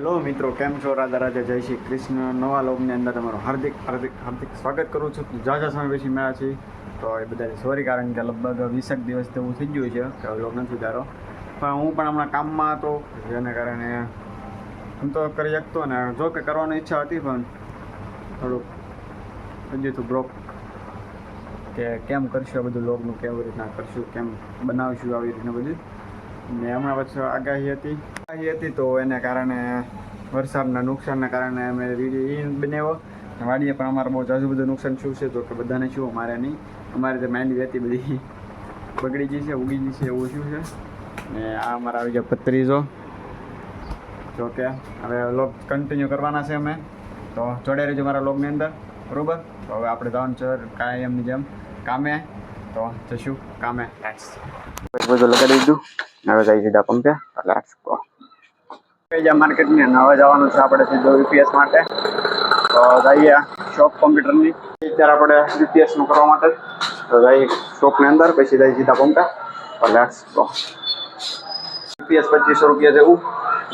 Hello મિત્રો, કેમ છો? રાધા રાધા, જય શ્રી કૃષ્ણ. નવા લોગની અંદર તમારું હાર્દિક હાર્દિક હાર્દિક સ્વાગત કરું છું. ઝાઝા સમય પછી મેળા છે તો એ બધાને સોરી, કારણ કે લગભગ 20 દિવસ તેવું થઈ ગયું છે કે લોગ નથી ઉતારો. પણ હું પણ હમણાં કામમાં હતો, જેને કારણે હું તો કરી શકતો ને, જો કે કરવાની ઈચ્છા હતી પણ થોડુંક હજી તો બ્રોક કે કેમ કરશું આ બધું લોગનું, કેવી રીતના કરશું, કેમ બનાવીશું આવી રીતના બધું. ને હમણાં પછી આગાહી હતી તો એને કારણે વરસાદના નુકસાનના કારણે અમે વિડીયો બનાવ્યો. વાડીએ પણ અમારે બહુ જાજુ બધું નુકસાન થયું છે, તો કે બધાને શું, અમારે નહીં. અમારે જે માંડવી હતી બધી બગડી ગઈ છે, ઉગી ગઈ છે, એવું શું છે. ને આ અમારા આવી ગયા ભત્રીજો. જો કે હવે લોગ કન્ટિન્યુ કરવાના છે અમે, તો જોડે રહેજો મારા લોગની અંદર, બરાબર. તો હવે આપણે જવાનું છે કાંઈ એમની જેમ કામે, તો જશું કામે. બધું લગાડી દીધું, હવે જઈ સીધા પંપે. એટલે માર્કેટની હવે જવાનું છે આપણે સીધો યુપીએસ માટે. તો જઈએ શોપ કોમ્પ્યુટરની. અત્યારે આપણે યુપીએસનું કરવા માટે તો જઈએ શોપની અંદર, પછી જઈ સીધા પંપે. Let's go. યુપીએસ 2500 રૂપિયા જેવું.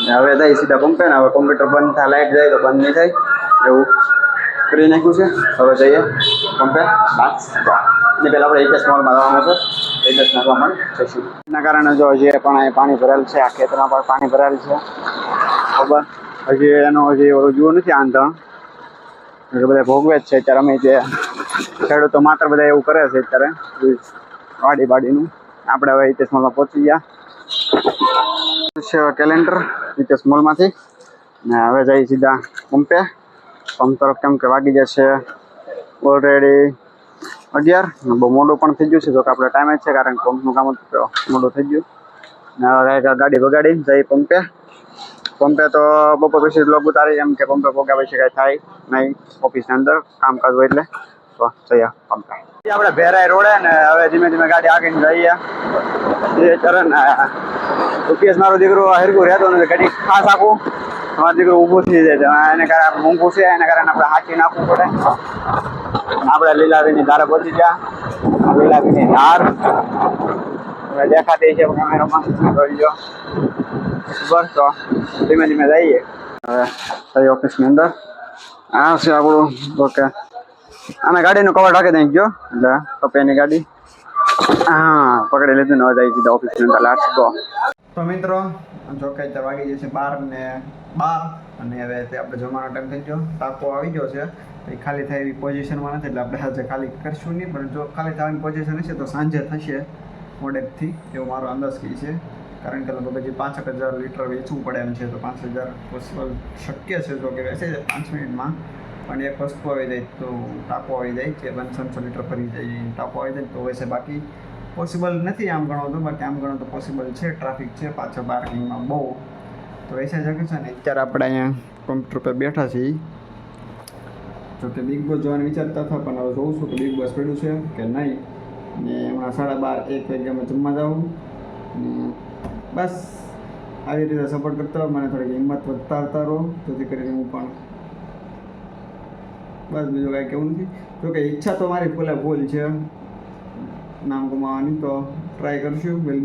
ને હવે જઈ સીધા પંપે. ને હવે કોમ્પ્યુટર બંધ થાય, લાઇટ જાય તો બંધ નહીં થાય એવું કરી નાખ્યું છે. હવે જઈએ પંપે. Let's go. ને પહેલાં આપણે એચએસ મોલમાં જવાનું છે. એચએસ નાખવામાં જઈશું. એના કારણે જો જે પણ અહીં પાણી ભરેલ છે, આ ખેતરમાં પણ પાણી ભરેલ છે, ખબર. હજી એનો ઓલું જોવું નથી આંધણ, એટલે બધા ભોગવે જ છે અત્યારે. અમે જે ખેડૂતો માત્ર બધા એવું કરે છે અત્યારે વાડીનું. આપણે હવે હિતેશ મોલમાં પહોંચી ગયા છે. કેલેન્ડર હિતેશ મોલમાંથી. ને હવે જઈ સીધા પંપે. પંપ તરફ, કેમ કે વાગી જશે ઓલરેડી 11. બહુ મોડું પણ થઈ ગયું છે, જો કે આપણે ટાઈમ જ છે, કારણ કે પંપનું કામ હતું મોડું થઈ ગયું. ને હવે ગાડી બગાડી જઈ પંપે. પંપે તો બપોર પછી બ્લોગ ઉતારી, એમ કે પંપે પોગ્યા પછી કાંઈ થાય નહીં ઓફિસની અંદર કામકાજ હોય એટલે. તો જઈએ પંપે. આપણે ભેરાઈ રોડે ને હવે ધીમે ધીમે ગાડી આગળ જઈએ. એ ચરણ યુપીએસ મારો દીકરો હેરકું રહેતો નથી, ગાડી ખાસ આખું મારો દીકરો ઊભું થઈ જાય. એને કારણે આપણે ઊંઘું છે, એના કારણે આપણે હાંચી નાખવું પડે. આપણે લીલાવીની ધારે પહોંચી ગયા. લીલાવીની ધાર હવે દેખાતી છે કેમેરામાં, જોઈ લો. બસ તો ધીમે ધીમે જઈએ હવે સહી ઓફિસની અંદર. આ છે આપણું. ઓકે, આને ગાડીનું કવર ઢાંકી દઈ ગયો એટલે કપેની ગાડી. હા, પકડી લીધું ને હવે જઈ સીધા ઓફિસની અંદર. Let's go. તો મિત્રો, જો કે અત્યારે વાગી જશે 12 અને હવે તે આપણે જમવાનો ટાઈમ થઈ ગયો. ટાંકો આવી ગયો છે, એ ખાલી થાય એવી પોઝિશનમાં નથી, એટલે આપણે આજે ખાલી કરશું નહીં. પણ જો ખાલી થવાની પોઝિશન હશે તો સાંજે થશે મોડેકથી, એવો મારો અંદાજ કહે છે. કારણ કે લગભગ હજી 5,000 લીટર વેચવું પડે એમ છે, તો 5,000 પોસિબલ શક્ય છે. જો કે વેચે છે 5 મિનિટમાં, પણ એક વસ્તુ આવી જાય તો ટાંકો આવી જાય છે, 500 લીટર ભરી જાય ટાંકો આવી જાય તો વેચે. બાકી પોસિબલ નથી આમ ગણો તો, બાકી આમ ગણો તો પોસિબલ છે. ટ્રાફિક છે પાછળ પાર્કિંગમાં બહુ, તો વેચાઈ શકે છે ને. અત્યારે આપણે અહીંયા કોમ્પ્યુટર પર બેઠા છીએ. જો કે બિગ બોસ જોવાનું વિચારતા હતા, પણ હવે જોઉં છું કે બિગ બોસ પડ્યું છે કે નહીં. ને હમણાં 12:30 1 વાગ્યામાં જમવા જાઉં. બસ આવી રીતે સપોર્ટ કરતા હોય, મને થોડીક હિંમત વધતા રહો, જેથી કરીને હું પણ બસ બીજું કાંઈ કેવું નથી. જોકે ઈચ્છા તો મારી ફૂલ છે નામ ગુમાવવાની, તો ટ્રાય કરશું. Will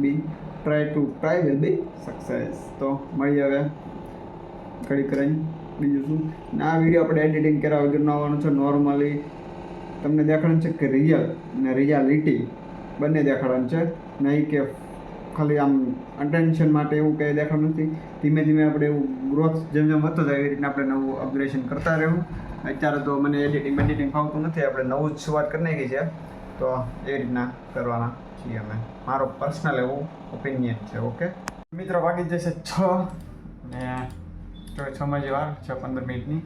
be success. તો મળીએ હવે ઘડી કરીને બીજું શું. ને આ વિડીયો આપણે એડિટિંગ કર્યા વગરનો આવવાનું છે. નોર્મલી તમને દેખાડવાનું છે કે રિયલ ને રિયાલિટી બંને દેખાડવાનું છે, નહીં કે ખાલી આમ અટેન્શન માટે એવું કંઈ દેખાડવું નથી. ધીમે ધીમે આપણે એવું ગ્રોથ જેમ જેમ વધતો જાય એવી રીતના આપણે નવું અપગ્રેડેશન કરતા રહેવું. અત્યારે તો મને એડિટિંગ ફાવતું નથી, આપણે નવું જ શરૂઆત કરી નાખી છે, તો એ રીતના કરવાના છીએ અમે. મારો પર્સનલ એવું ઓપિનિયન છે. ઓકે મિત્રો, વાગી જશે 6 ને 6 જે વાર 6-15 મિનિટની.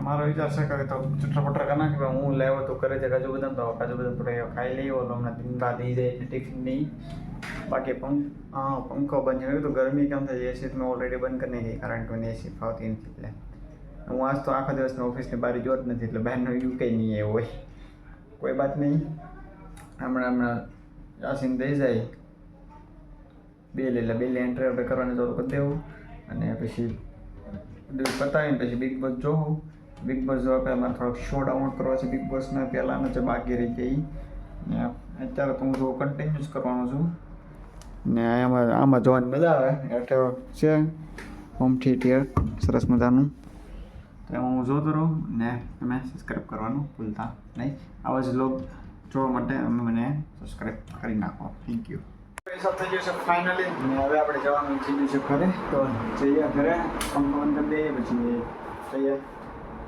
મારો વિચાર છે કે તો ચટરપટર કરી નાખે. હું લાવ્યો તો કરે છે કાજુ બદામ, તો કાજુ બદામ થોડા ખાઈ લઈએ તો હમણાં દિન બાદ થઈ જાય ટિફિન નહીં. બાકી પંખો બંધ છે તો ગરમી કેમ થાય. એસી મેં ઓલરેડી બંધ કરી નાખી, કારણ કે મને એસી ફાવતી નથી. એટલે હું આજ તો આખા દિવસની ઓફિસની બહાર જોત નથી, એટલે બહારનો વ્યૂ કંઈ નહીં એવું હોય. કોઈ વાત નહીં, હમણાં યાસીન દઈ જાય બેલ, એટલે બેલની એન્ટ્રી આપણે કરવાની ચાલુ કરી દેવું. અને પછી પતાવીને પછી બિગ બોસ જોવું. બિગ બોસ જોવા પહેલાં મારે થોડોક શો ડાઉનલોડ કરવા છે બિગ બોસના. પહેલાંનો જે બાકી રહી ગઈ ને અત્યારે તો હું જો કન્ટિન્યુઅસ કરવાનો છું. ને આમાં જોવાની મજા આવે એટલે છે. હોમ થિયેટર સરસ મજાનું. તો એમાં હું જોતો રહું ને તમે સબસ્ક્રાઈબ કરવાનું ભૂલતા નહીં. આવા જ લોગ જોવા માટે મને સબસ્ક્રાઈબ કરી નાખો. Thank you. હિસાબ થઈ ગયો છે ફાઇનલી. અને હવે આપણે જવાનું થઈ ગયું છે ઘરે. તો જઈએ ઘરે, પંખો બંધ કરી દઈએ, પછી જઈએ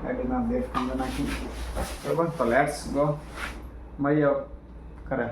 ગાડીમાં બેગ અંદર નાખી. બરાબર, તો લેટ્સ ગો. મળીએ ઘરે.